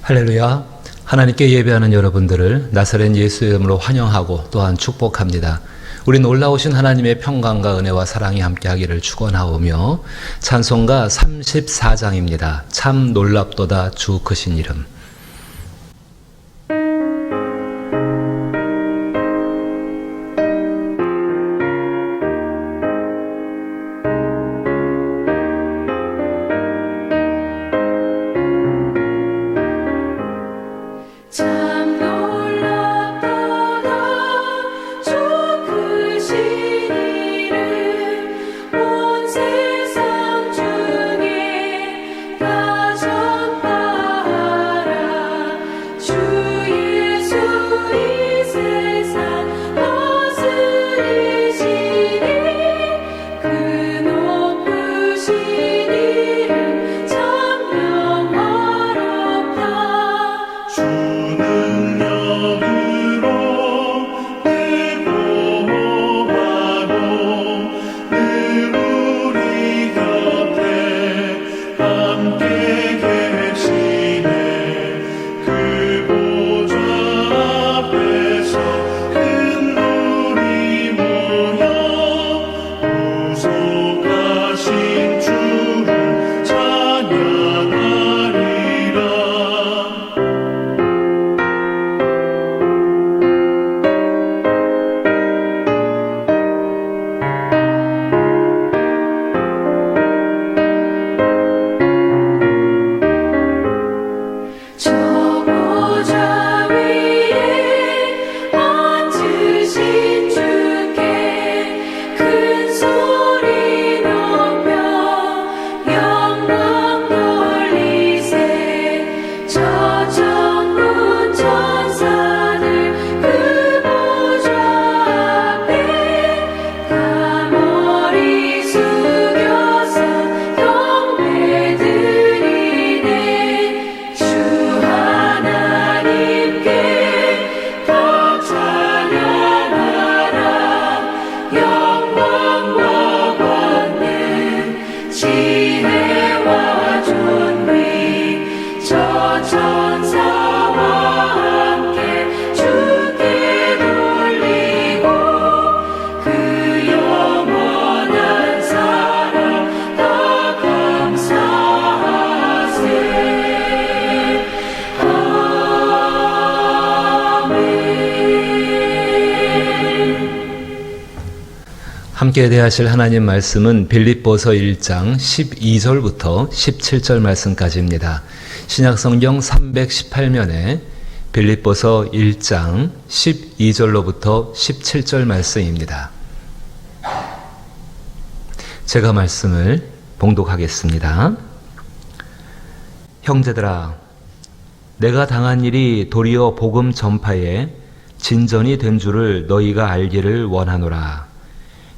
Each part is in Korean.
할렐루야. 하나님께 예배하는 여러분들을 나사렛 예수의 이름으로 환영하고 또한 축복합니다. 우리 놀라우신 하나님의 평강과 은혜와 사랑이 함께하기를 축원하오며 찬송가 34장입니다. 참 놀랍도다 주 크신 이름. 함께 대하실 하나님 말씀은 빌립보서 1장 12절부터 17절 말씀까지입니다. 신약성경 318면에 빌립보서 1장 12절로부터 17절 말씀입니다. 제가 말씀을 봉독하겠습니다. 형제들아, 내가 당한 일이 도리어 복음 전파에 진전이 된 줄을 너희가 알기를 원하노라.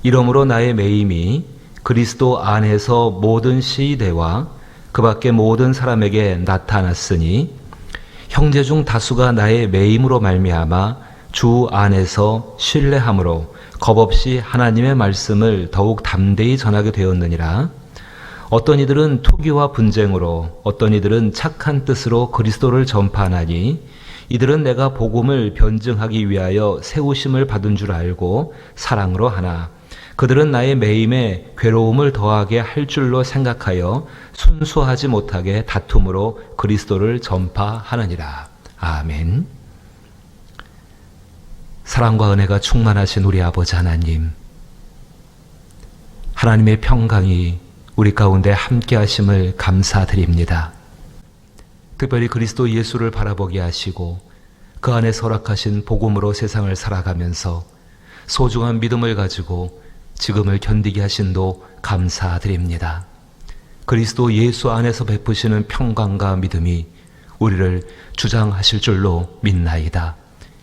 이러므로 나의 매임이 그리스도 안에서 모든 시대와 그 밖의 모든 사람에게 나타났으니 형제 중 다수가 나의 매임으로 말미암아 주 안에서 신뢰함으로 겁없이 하나님의 말씀을 더욱 담대히 전하게 되었느니라. 어떤 이들은 투기와 분쟁으로, 어떤 이들은 착한 뜻으로 그리스도를 전파하나니 이들은 내가 복음을 변증하기 위하여 세우심을 받은 줄 알고 사랑으로 하나 그들은 나의 매임에 괴로움을 더하게 할 줄로 생각하여 순수하지 못하게 다툼으로 그리스도를 전파하느니라. 아멘. 사랑과 은혜가 충만하신 우리 아버지 하나님, 하나님의 평강이 우리 가운데 함께 하심을 감사드립니다. 특별히 그리스도 예수를 바라보게 하시고 그 안에 설악하신 복음으로 세상을 살아가면서 소중한 믿음을 가지고 지금을 견디게 하신도 감사드립니다. 그리스도 예수 안에서 베푸시는 평강과 믿음이 우리를 주장하실 줄로 믿나이다.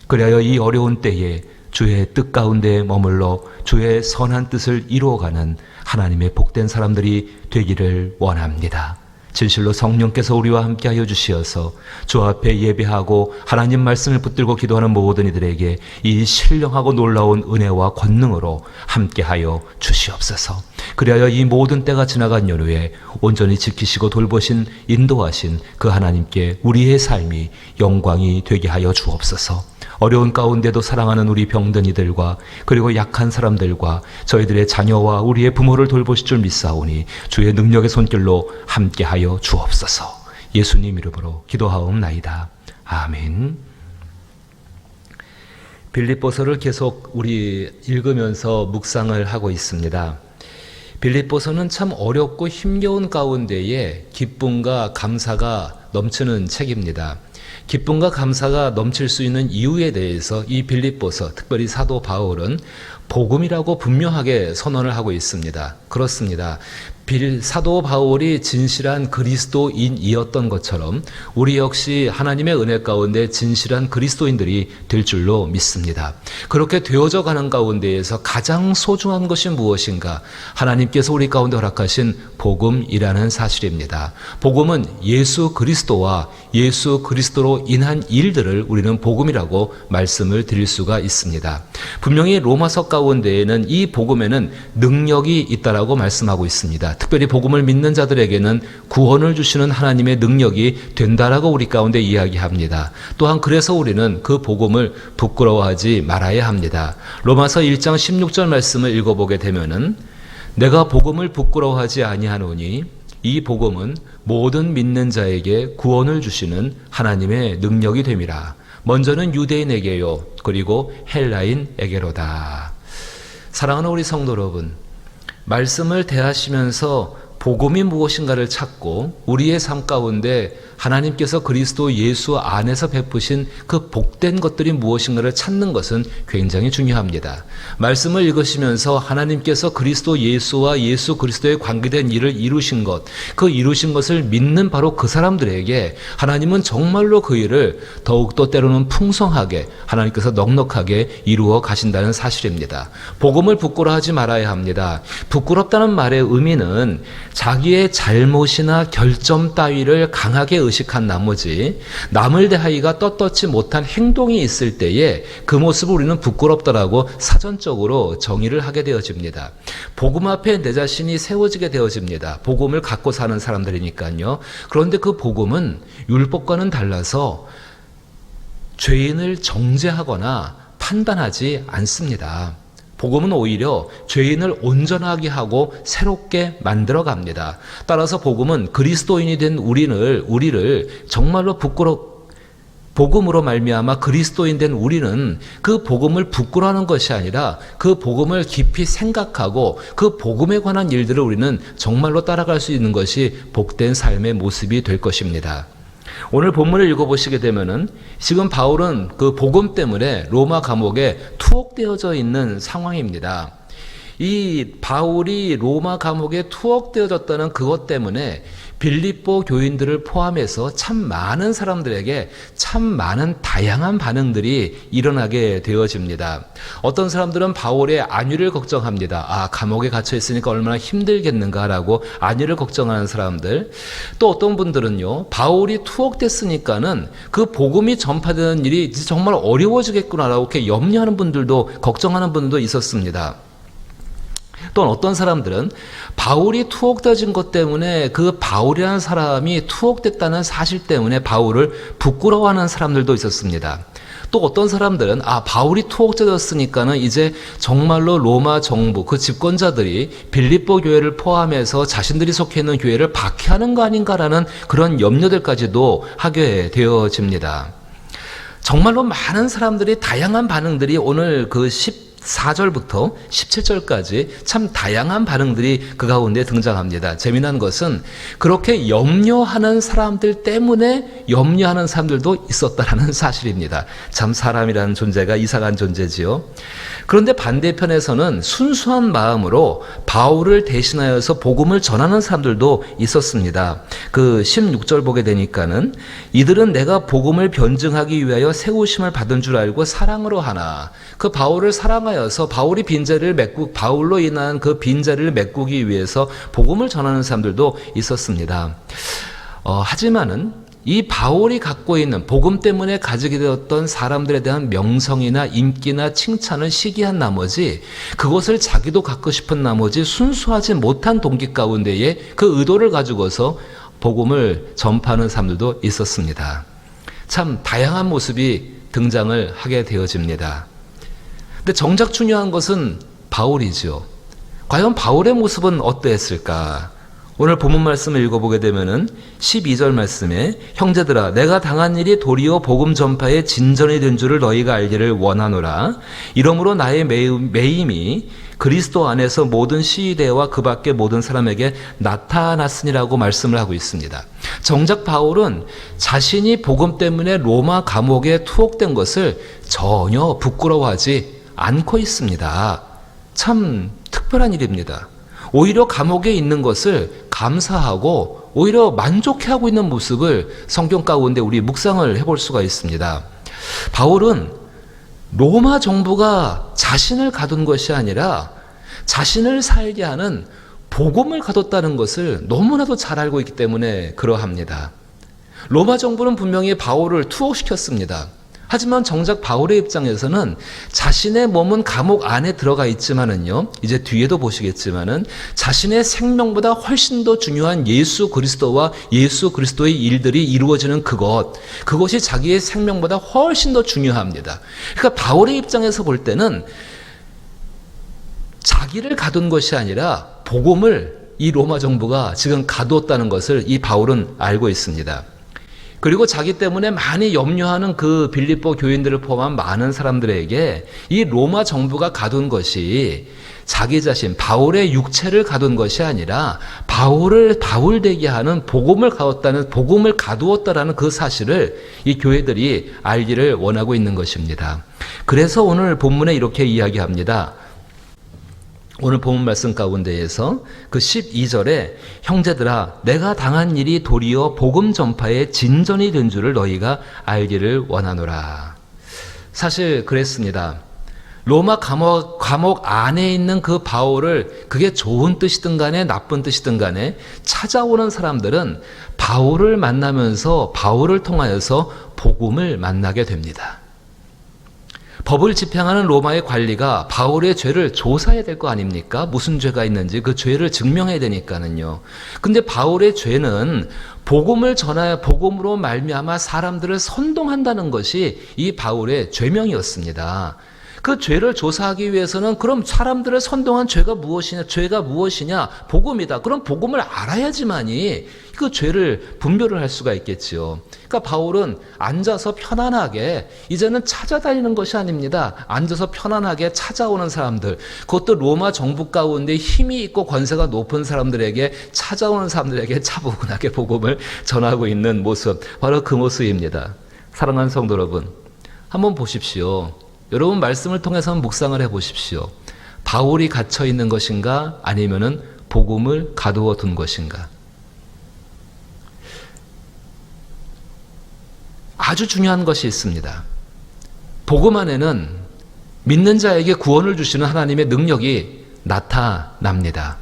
그리하여 이 어려운 때에 주의 뜻 가운데 머물러 주의 선한 뜻을 이루어가는 하나님의 복된 사람들이 되기를 원합니다. 진실로 성령께서 우리와 함께하여 주시어서 주 앞에 예배하고 하나님 말씀을 붙들고 기도하는 모든 이들에게 이 신령하고 놀라운 은혜와 권능으로 함께하여 주시옵소서. 그리하여 이 모든 때가 지나간 연후에 온전히 지키시고 돌보신 인도하신 그 하나님께 우리의 삶이 영광이 되게 하여 주옵소서. 어려운 가운데도 사랑하는 우리 병든이들과 그리고 약한 사람들과 저희들의 자녀와 우리의 부모를 돌보실 줄 믿사오니 주의 능력의 손길로 함께하여 주옵소서. 예수님 이름으로 기도하옵나이다. 아멘. 빌립보서를 계속 우리 읽으면서 묵상을 하고 있습니다. 빌립보서는 참 어렵고 힘겨운 가운데에 기쁨과 감사가 넘치는 책입니다. 기쁨과 감사가 넘칠 수 있는 이유에 대해서 이 빌립보서, 특별히 사도 바울은 복음이라고 분명하게 선언을 하고 있습니다. 그렇습니다. 사도 바울이 진실한 그리스도인이었던 것처럼 우리 역시 하나님의 은혜 가운데 진실한 그리스도인들이 될 줄로 믿습니다. 그렇게 되어져 가는 가운데에서 가장 소중한 것이 무엇인가? 하나님께서 우리 가운데 허락하신 복음이라는 사실입니다. 복음은 예수 그리스도와 예수 그리스도로 인한 일들을 우리는 복음이라고 말씀을 드릴 수가 있습니다. 분명히 로마서 가운데에는 이 복음에는 능력이 있다라고 말씀하고 있습니다. 특별히 복음을 믿는 자들에게는 구원을 주시는 하나님의 능력이 된다라고 우리 가운데 이야기합니다. 또한 그래서 우리는 그 복음을 부끄러워하지 말아야 합니다. 로마서 1장 16절 말씀을 읽어보게 되면은 내가 복음을 부끄러워하지 아니하노니 이 복음은 모든 믿는 자에게 구원을 주시는 하나님의 능력이 됨이라. 먼저는 유대인에게요, 그리고 헬라인에게로다. 사랑하는 우리 성도 여러분, 말씀을 대하시면서 복음이 무엇인가를 찾고 우리의 삶 가운데 하나님께서 그리스도 예수 안에서 베푸신 그 복된 것들이 무엇인가를 찾는 것은 굉장히 중요합니다. 말씀을 읽으시면서 하나님께서 그리스도 예수와 예수 그리스도에 관계된 일을 이루신 것, 그 이루신 것을 믿는 바로 그 사람들에게 하나님은 정말로 그 일을 더욱더 때로는 풍성하게 하나님께서 넉넉하게 이루어 가신다는 사실입니다. 복음을 부끄러워하지 말아야 합니다. 부끄럽다는 말의 의미는 자기의 잘못이나 결점 따위를 강하게 의식한 나머지 남을 대하기가 떳떳지 못한 행동이 있을 때에 그 모습을 우리는 부끄럽다라고 사전적으로 정의를 하게 되어집니다. 복음 앞에 내 자신이 세워지게 되어집니다. 복음을 갖고 사는 사람들이니까요. 그런데 그 복음은 율법과는 달라서 죄인을 정죄하거나 판단하지 않습니다. 복음은 오히려 죄인을 온전하게 하고 새롭게 만들어 갑니다. 따라서 복음은 그리스도인이 된 우리를 정말로 복음으로 말미암아 그리스도인 된 우리는 그 복음을 부끄러워하는 것이 아니라 그 복음을 깊이 생각하고 그 복음에 관한 일들을 우리는 정말로 따라갈 수 있는 것이 복된 삶의 모습이 될 것입니다. 오늘 본문을 읽어보시게 되면은 지금 바울은 그 복음 때문에 로마 감옥에 투옥되어져 있는 상황입니다. 이 바울이 로마 감옥에 투옥되어졌다는 그것 때문에 빌립보 교인들을 포함해서 참 많은 사람들에게 참 많은 다양한 반응들이 일어나게 되어집니다. 어떤 사람들은 바울의 안위를 걱정합니다. 아, 감옥에 갇혀 있으니까 얼마나 힘들겠는가라고 안위를 걱정하는 사람들. 또 어떤 분들은요, 바울이 투옥됐으니까는 그 복음이 전파되는 일이 정말 어려워지겠구나라고 이렇게 염려하는 분들도, 걱정하는 분들도 있었습니다. 또 어떤 사람들은 바울이 투옥되어진 것 때문에 그 바울이라는 사람이 투옥됐다는 사실 때문에 바울을 부끄러워하는 사람들도 있었습니다. 또 어떤 사람들은 바울이 투옥되었으니까는 이제 정말로 로마 정부 그 집권자들이 빌립보 교회를 포함해서 자신들이 속해 있는 교회를 박해하는 거 아닌가라는 그런 염려들까지도 하게 되어집니다. 정말로 많은 사람들이 다양한 반응들이 오늘 그 14절부터 17절까지 참 다양한 반응들이 그 가운데 등장합니다. 재미난 것은 그렇게 염려하는 사람들 때문에 염려하는 사람들도 있었다라는 사실입니다. 참 사람이라는 존재가 이상한 존재지요. 그런데 반대편에서는 순수한 마음으로 바울을 대신하여서 복음을 전하는 사람들도 있었습니다. 그 16절 보게 되니까는 이들은 내가 복음을 변증하기 위하여 세우심을 받은 줄 알고 사랑으로 하나. 그 바울을 사랑하여서 바울이 바울로 인한 그 빈자리를 메꾸기 위해서 복음을 전하는 사람들도 있었습니다. 하지만은 이 바울이 갖고 있는 복음 때문에 가지게 되었던 사람들에 대한 명성이나 인기나 칭찬을 시기한 나머지 그것을 자기도 갖고 싶은 나머지 순수하지 못한 동기 가운데에 그 의도를 가지고서 복음을 전파하는 사람들도 있었습니다. 참 다양한 모습이 등장을 하게 되어집니다. 근데 정작 중요한 것은 바울이죠. 과연 바울의 모습은 어떠했을까? 오늘 본문 말씀을 읽어보게 되면은 12절 말씀에 형제들아 내가 당한 일이 도리어 복음 전파의 진전이 된 줄을 너희가 알기를 원하노라. 이러므로 나의 매임이 그리스도 안에서 모든 시대와 그 밖의 모든 사람에게 나타났으니라고 말씀을 하고 있습니다. 정작 바울은 자신이 복음 때문에 로마 감옥에 투옥된 것을 전혀 부끄러워하지 않고 있습니다. 참 특별한 일입니다. 오히려 감옥에 있는 것을 감사하고 오히려 만족해하고 있는 모습을 성경 가운데 우리 묵상을 해볼 수가 있습니다. 바울은 로마 정부가 자신을 가둔 것이 아니라 자신을 살게 하는 복음을 가뒀다는 것을 너무나도 잘 알고 있기 때문에 그러합니다. 로마 정부는 분명히 바울을 투옥시켰습니다. 하지만 정작 바울의 입장에서는 자신의 몸은 감옥 안에 들어가 있지만은요, 이제 뒤에도 보시겠지만은 자신의 생명보다 훨씬 더 중요한 예수 그리스도와 예수 그리스도의 일들이 이루어지는 그것이 자기의 생명보다 훨씬 더 중요합니다. 그러니까 바울의 입장에서 볼 때는 자기를 가둔 것이 아니라 복음을 이 로마 정부가 지금 가두었다는 것을 이 바울은 알고 있습니다. 그리고 자기 때문에 많이 염려하는 그 빌립보 교인들을 포함한 많은 사람들에게 이 로마 정부가 가둔 것이 자기 자신, 바울의 육체를 가둔 것이 아니라 바울을 바울되게 하는 복음을 가두었다라는 그 사실을 이 교회들이 알기를 원하고 있는 것입니다. 그래서 오늘 본문에 이렇게 이야기합니다. 오늘 본문 말씀 가운데에서 그 12절에 형제들아 내가 당한 일이 도리어 복음 전파의 진전이 된 줄을 너희가 알기를 원하노라. 사실 그랬습니다. 로마 감옥 안에 있는 그 바울을 그게 좋은 뜻이든 간에 나쁜 뜻이든 간에 찾아오는 사람들은 바울을 만나면서 바울을 통하여서 복음을 만나게 됩니다. 법을 집행하는 로마의 관리가 바울의 죄를 조사해야 될 거 아닙니까? 무슨 죄가 있는지 그 죄를 증명해야 되니까는요. 근데 바울의 죄는 복음으로 말미암아 사람들을 선동한다는 것이 이 바울의 죄명이었습니다. 그 죄를 조사하기 위해서는 그럼 사람들을 선동한 죄가 무엇이냐? 복음이다. 그럼 복음을 알아야지만이 그 죄를 분별을 할 수가 있겠지요. 그러니까 바울은 앉아서 편안하게 이제는 찾아다니는 것이 아닙니다. 앉아서 편안하게 찾아오는 사람들, 그것도 로마 정부 가운데 힘이 있고 권세가 높은 사람들에게 찾아오는 사람들에게 차분하게 복음을 전하고 있는 모습, 바로 그 모습입니다. 사랑하는 성도 여러분, 한번 보십시오. 여러분 말씀을 통해서 한번 묵상을 해보십시오. 바울이 갇혀 있는 것인가 아니면은 복음을 가두어 둔 것인가? 아주 중요한 것이 있습니다. 복음 안에는 믿는 자에게 구원을 주시는 하나님의 능력이 나타납니다.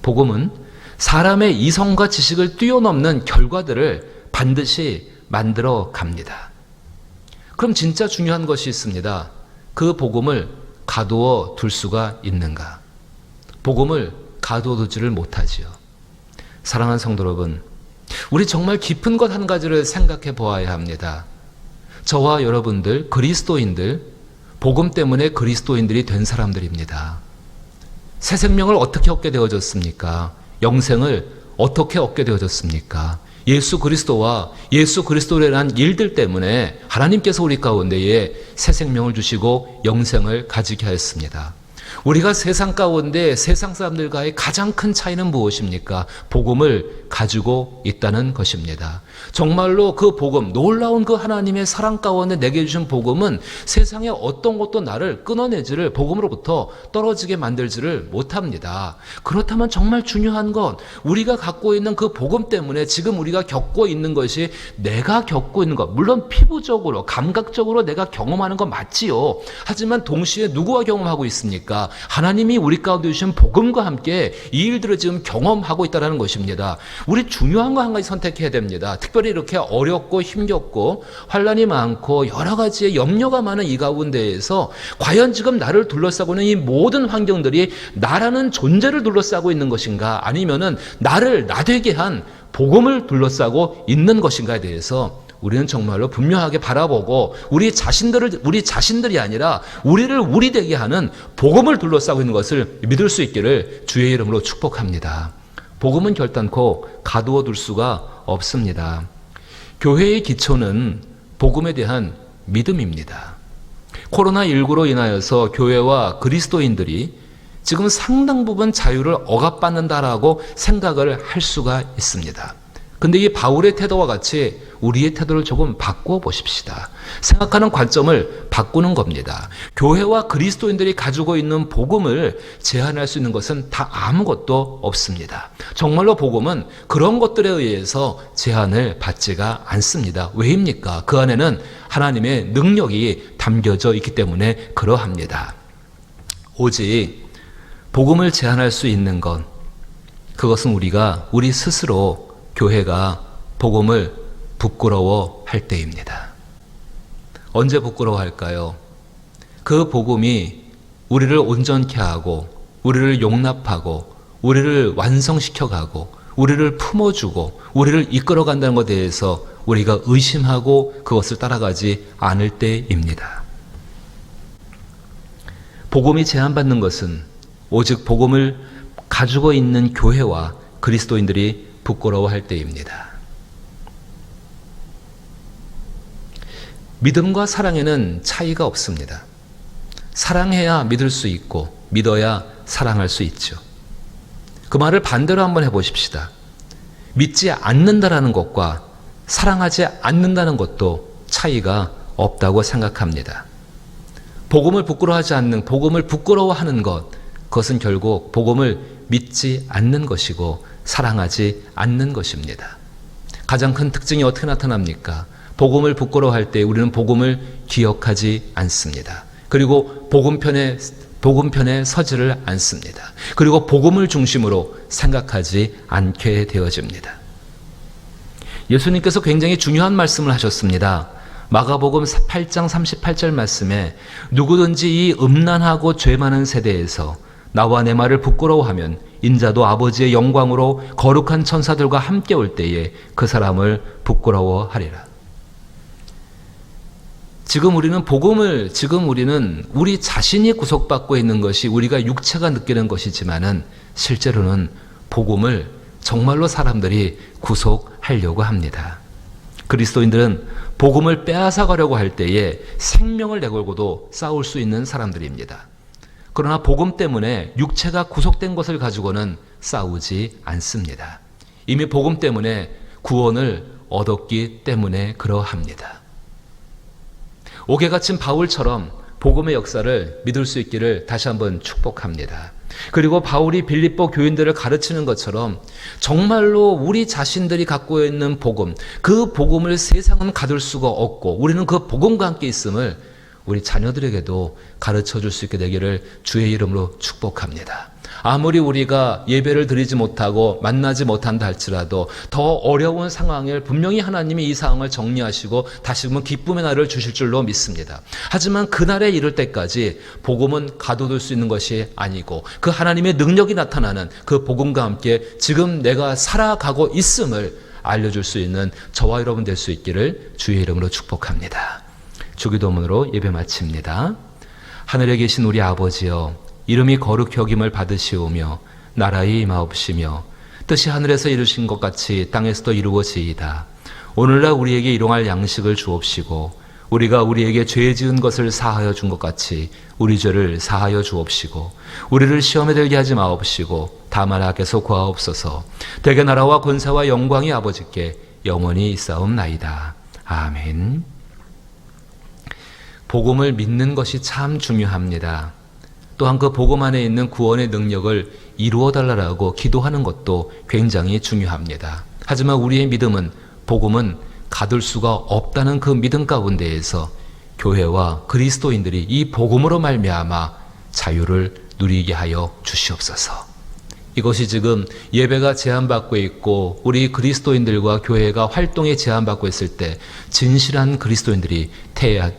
복음은 사람의 이성과 지식을 뛰어넘는 결과들을 반드시 만들어 갑니다. 그럼 진짜 중요한 것이 있습니다. 그 복음을 가두어 둘 수가 있는가? 복음을 가두어 두지를 못하지요. 사랑하는 성도 여러분, 우리 정말 깊은 것 한 가지를 생각해 보아야 합니다. 저와 여러분들, 그리스도인들, 복음 때문에 그리스도인들이 된 사람들입니다. 새 생명을 어떻게 얻게 되어졌습니까? 영생을 어떻게 얻게 되어졌습니까? 예수 그리스도와 예수 그리스도라는 일들 때문에 하나님께서 우리 가운데에 새 생명을 주시고 영생을 가지게 하였습니다. 우리가 세상 가운데 세상 사람들과의 가장 큰 차이는 무엇입니까? 복음을 가지고 있다는 것입니다. 정말로 그 복음, 놀라운 그 하나님의 사랑 가운데 내게 주신 복음은 세상의 어떤 것도 나를 끊어내지를, 복음으로부터 떨어지게 만들지를 못합니다. 그렇다면 정말 중요한 건 우리가 갖고 있는 그 복음 때문에 지금 우리가 겪고 있는 것이 내가 겪고 있는 것, 물론 피부적으로 감각적으로 내가 경험하는 건 맞지요. 하지만 동시에 누구와 경험하고 있습니까? 아니라 하나님이 우리 가운데 주신 복음과 함께 이 일들을 지금 경험하고 있다는 것입니다. 우리 중요한 거 한 가지 선택해야 됩니다. 특별히 이렇게 어렵고 힘겹고 환난이 많고 여러 가지의 염려가 많은 이 가운데에서 과연 지금 나를 둘러싸고 있는 이 모든 환경들이 나라는 존재를 둘러싸고 있는 것인가, 아니면은 나를 나되게 한 복음을 둘러싸고 있는 것인가에 대해서 우리는 정말로 분명하게 바라보고 우리 자신들이 아니라 우리를 우리 되게 하는 복음을 둘러싸고 있는 것을 믿을 수 있기를 주의 이름으로 축복합니다. 복음은 결단코 가두어 둘 수가 없습니다. 교회의 기초는 복음에 대한 믿음입니다. 코로나19로 인하여서 교회와 그리스도인들이 지금 상당 부분 자유를 억압받는다라고 생각을 할 수가 있습니다. 근데 이 바울의 태도와 같이 우리의 태도를 조금 바꾸어 보십시다. 생각하는 관점을 바꾸는 겁니다. 교회와 그리스도인들이 가지고 있는 복음을 제한할 수 있는 것은 다 아무것도 없습니다. 정말로 복음은 그런 것들에 의해서 제한을 받지가 않습니다. 왜입니까? 그 안에는 하나님의 능력이 담겨져 있기 때문에 그러합니다. 오직 복음을 제한할 수 있는 것, 그것은 우리 스스로 교회가 복음을 부끄러워할 때입니다. 언제 부끄러워할까요? 그 복음이 우리를 온전케 하고 우리를 용납하고 우리를 완성시켜가고 우리를 품어주고 우리를 이끌어간다는 것에 대해서 우리가 의심하고 그것을 따라가지 않을 때입니다. 복음이 제한받는 것은 오직 복음을 가지고 있는 교회와 그리스도인들이 부끄러워할 때입니다. 믿음과 사랑에는 차이가 없습니다. 사랑해야 믿을 수 있고 믿어야 사랑할 수 있죠. 그 말을 반대로 한번 해보십시다. 믿지 않는다라는 것과 사랑하지 않는다는 것도 차이가 없다고 생각합니다. 복음을 부끄러워하지 않는, 복음을 부끄러워하는 것, 그것은 결국 복음을 믿지 않는 것이고 사랑하지 않는 것입니다. 가장 큰 특징이 어떻게 나타납니까? 복음을 부끄러워할 때 우리는 복음을 기억하지 않습니다. 그리고 복음편에 서지를 않습니다. 그리고 복음을 중심으로 생각하지 않게 되어집니다. 예수님께서 굉장히 중요한 말씀을 하셨습니다. 마가복음 8장 38절 말씀에 누구든지 이 음란하고 죄 많은 세대에서 나와 내 말을 부끄러워하면 인자도 아버지의 영광으로 거룩한 천사들과 함께 올 때에 그 사람을 부끄러워하리라. 지금 우리는 우리 자신이 구속받고 있는 것이 우리가 육체가 느끼는 것이지만은 실제로는 복음을 정말로 사람들이 구속하려고 합니다. 그리스도인들은 복음을 빼앗아 가려고 할 때에 생명을 내걸고도 싸울 수 있는 사람들입니다. 그러나 복음 때문에 육체가 구속된 것을 가지고는 싸우지 않습니다. 이미 복음 때문에 구원을 얻었기 때문에 그러합니다. 옥에 갇힌 바울처럼 복음의 역사를 믿을 수 있기를 다시 한번 축복합니다. 그리고 바울이 빌립보 교인들을 가르치는 것처럼 정말로 우리 자신들이 갖고 있는 복음, 그 복음을 세상은 가둘 수가 없고 우리는 그 복음과 함께 있음을 우리 자녀들에게도 가르쳐 줄 수 있게 되기를 주의 이름으로 축복합니다. 아무리 우리가 예배를 드리지 못하고 만나지 못한다 할지라도 더 어려운 상황을 분명히 하나님이 이 상황을 정리하시고 다시금 기쁨의 날을 주실 줄로 믿습니다. 하지만 그날에 이를 때까지 복음은 가둬둘 수 있는 것이 아니고 그 하나님의 능력이 나타나는 그 복음과 함께 지금 내가 살아가고 있음을 알려줄 수 있는 저와 여러분 될 수 있기를 주의 이름으로 축복합니다. 주기도문으로 예배 마칩니다. 하늘에 계신 우리 아버지여, 이름이 거룩히 여김을 받으시오며 나라의 임하옵시며 뜻이 하늘에서 이루신 것 같이 땅에서도 이루어지이다. 오늘날 우리에게 일용할 양식을 주옵시고 우리가 우리에게 죄 지은 것을 사하여 준 것 같이 우리 죄를 사하여 주옵시고 우리를 시험에 들게 하지 마옵시고 다만 악에서 구하옵소서. 대개 나라와 권세와 영광이 아버지께 영원히 있사옵나이다. 아멘. 복음을 믿는 것이 참 중요합니다. 또한 그 복음 안에 있는 구원의 능력을 이루어달라고 기도하는 것도 굉장히 중요합니다. 하지만 우리의 믿음은, 복음은 가둘 수가 없다는 그 믿음 가운데에서 교회와 그리스도인들이 이 복음으로 말미암아 자유를 누리게 하여 주시옵소서. 이것이 지금 예배가 제한받고 있고 우리 그리스도인들과 교회가 활동에 제한받고 있을 때 진실한 그리스도인들이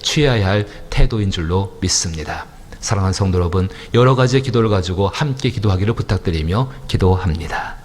취해야 할 태도인 줄로 믿습니다. 사랑하는 성도 여러분, 여러 가지의 기도를 가지고 함께 기도하기를 부탁드리며 기도합니다.